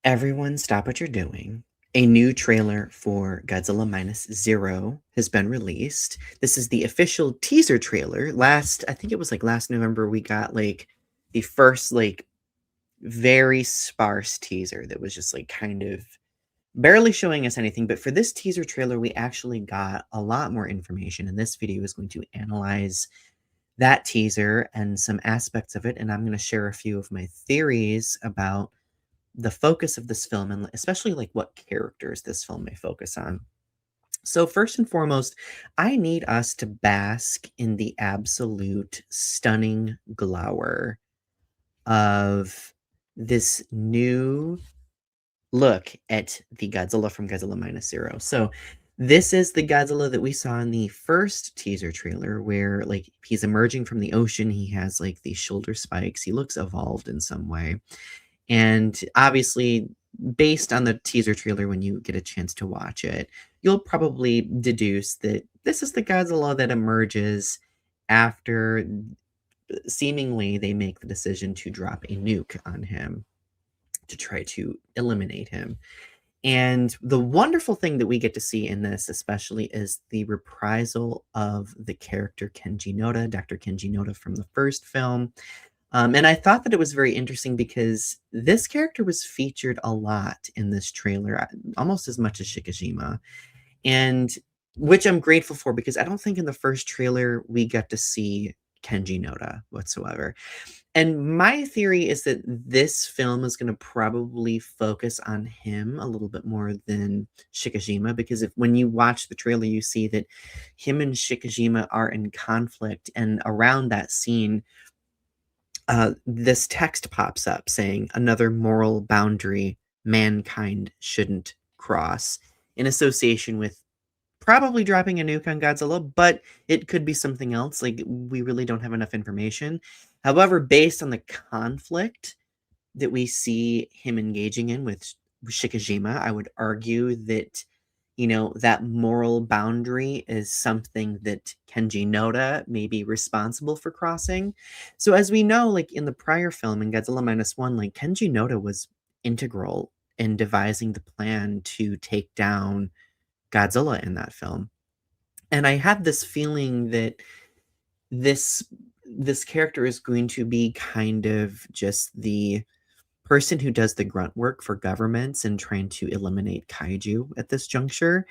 Everyone stop what you're doing. A new trailer for Godzilla Minus Zero has been released. This is the official teaser trailer. I think it was like last November, we got like the first like very sparse teaser that was just like kind of barely showing us anything. But for this teaser trailer, we actually got a lot more information. And this video is going to analyze that teaser and some aspects of it. And I'm going to share a few of my theories about the focus of this film and especially like what characters this film may focus on. So, first and foremost, I need us to bask in the absolute stunning glower of this new look at the Godzilla from Godzilla Minus Zero. So, this is the Godzilla that we saw in the first teaser trailer where like he's emerging from the ocean, he has like these shoulder spikes, he looks evolved in some way. And obviously, based on the teaser trailer, when you get a chance to watch it, you'll probably deduce that this is the Godzilla that emerges after seemingly they make the decision to drop a nuke on him to try to eliminate him. And the wonderful thing that we get to see in this, especially, is the reprisal of the character Kenji Noda, Dr. Kenji Noda from the first film. And I thought that it was very interesting because this character was featured a lot in this trailer, almost as much as Shikijima, and which I'm grateful for because I don't think in the first trailer we got to see Kenji Noda whatsoever. And my theory is that this film is going to probably focus on him a little bit more than Shikijima because when you watch the trailer, you see that him and Shikijima are in conflict, and around that scene, this text pops up saying another moral boundary mankind shouldn't cross in association with probably dropping a nuke on Godzilla, but it could be something else. Like, we really don't have enough information. However, based on the conflict that we see him engaging in with Shikijima, I would argue that, that moral boundary is something that Kenji Noda may be responsible for crossing. So as we know, like in the prior film in Godzilla Minus One, like Kenji Noda was integral in devising the plan to take down Godzilla in that film. And I have this feeling that this this character is going to be kind of just the person who does the grunt work for governments and trying to eliminate kaiju at this juncture.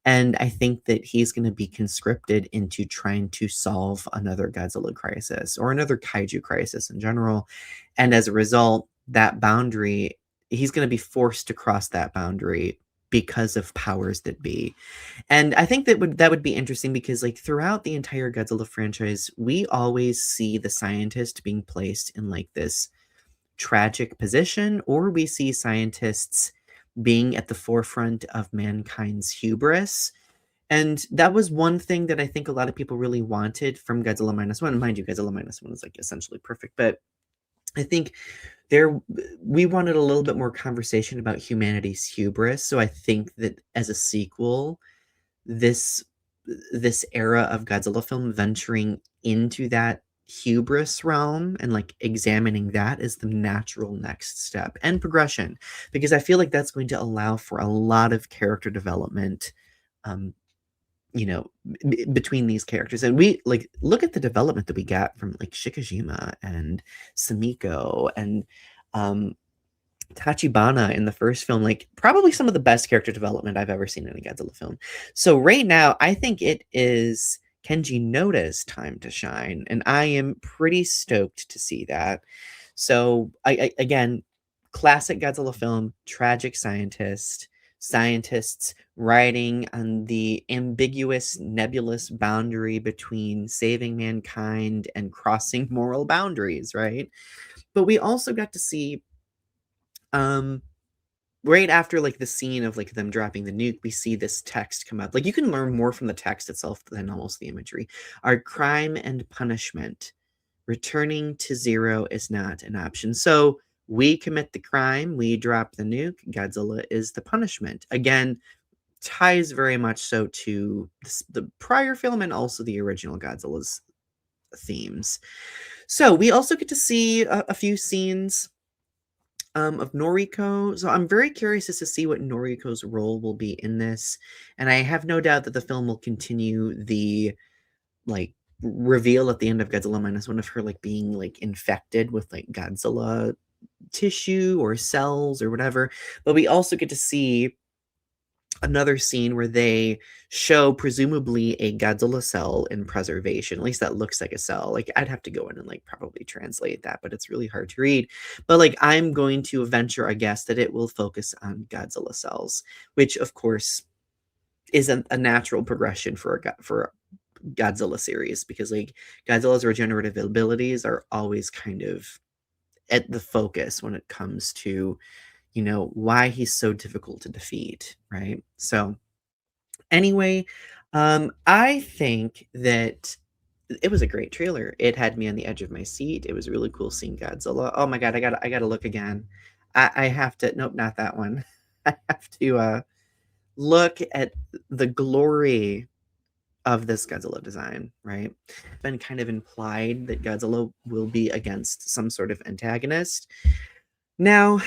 And I think that he's going to be conscripted into trying to solve another Godzilla crisis or another kaiju crisis in general. And as a result, that boundary, he's going to be forced to cross that boundary because of powers that be. And I think that would be interesting because like throughout the entire Godzilla franchise, we always see the scientist being placed in like this tragic position, or we see scientists being at the forefront of mankind's hubris. And that was one thing that I think a lot of people really wanted from Godzilla Minus One. Mind you, Godzilla Minus One is like essentially perfect, but I think there we wanted a little bit more conversation about humanity's hubris. So I think that as a sequel, this this era of Godzilla film venturing into that hubris realm and like examining that is the natural next step and progression, because I feel like that's going to allow for a lot of character development, um between these characters. And we like look at the development that we got from like Shikijima and Samiko and um Tachibana in the first film, like probably some of the best character development I've ever seen in a Godzilla film. So right now, I think it is Kenji Noda's time to shine, and I am pretty stoked to see that. So again, classic Godzilla film, tragic scientists riding on the ambiguous, nebulous boundary between saving mankind and crossing moral boundaries, right? But we also got to see um right after like the scene of like them dropping the nuke, we see this text come up. Like you can learn more from the text itself than almost the imagery. Our crime and punishment. Returning to zero is not an option. So we commit the crime, we drop the nuke, Godzilla is the punishment. Again, ties very much so to the prior film and also the original Godzilla's themes. So we also get to see a few scenes of Noriko. So I'm very curious as to see what Noriko's role will be in this, and I have no doubt that the film will continue the like reveal at the end of Godzilla minus one of her like being like infected with like Godzilla tissue or cells or whatever. But we also get to see another scene where they show presumably a Godzilla cell in preservation. At least that looks like a cell. Like I'd have to go in and like probably translate that, but it's really hard to read. But like I'm going to venture a guess that it will focus on Godzilla cells, which of course isn't a natural progression for a Godzilla series because like Godzilla's regenerative abilities are always kind of at the focus when it comes to why he's so difficult to defeat, right? So anyway, I think that it was a great trailer. It had me on the edge of my seat. It was really cool seeing Godzilla. Oh my god, I gotta look again. I have to. Nope, not that one. I have to look at the glory of this Godzilla design. Right, it's been kind of implied that Godzilla will be against some sort of antagonist. Now,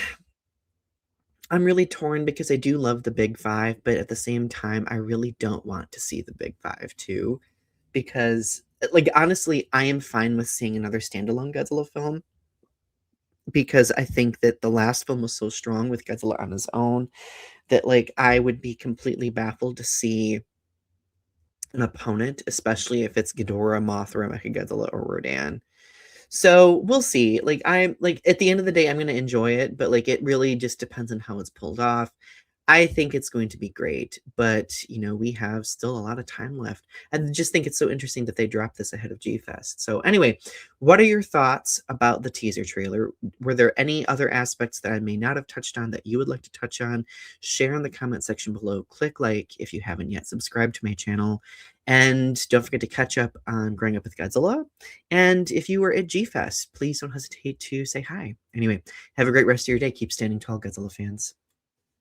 I'm really torn because I do love the Big Five, but at the same time, I really don't want to see the Big Five too, because, like, honestly, I am fine with seeing another standalone Godzilla film because I think that the last film was so strong with Godzilla on his own that, like, I would be completely baffled to see an opponent, especially if it's Ghidorah, Mothra, Mechagodzilla, or Rodan. So we'll see. Like I'm like at the end of the day, I'm gonna enjoy it, but like it really just depends on how it's pulled off. I think it's going to be great, but we have still a lot of time left. I just think it's so interesting that they dropped this ahead of G Fest. So anyway, what are your thoughts about the teaser trailer? Were there any other aspects that I may not have touched on that you would like to touch on? Share in the comment section below. Click like if you haven't yet. Subscribe to my channel. And don't forget to catch up on Growing Up with Godzilla. And if you were at G Fest, please don't hesitate to say hi. Anyway, have a great rest of your day. Keep standing tall, Godzilla fans.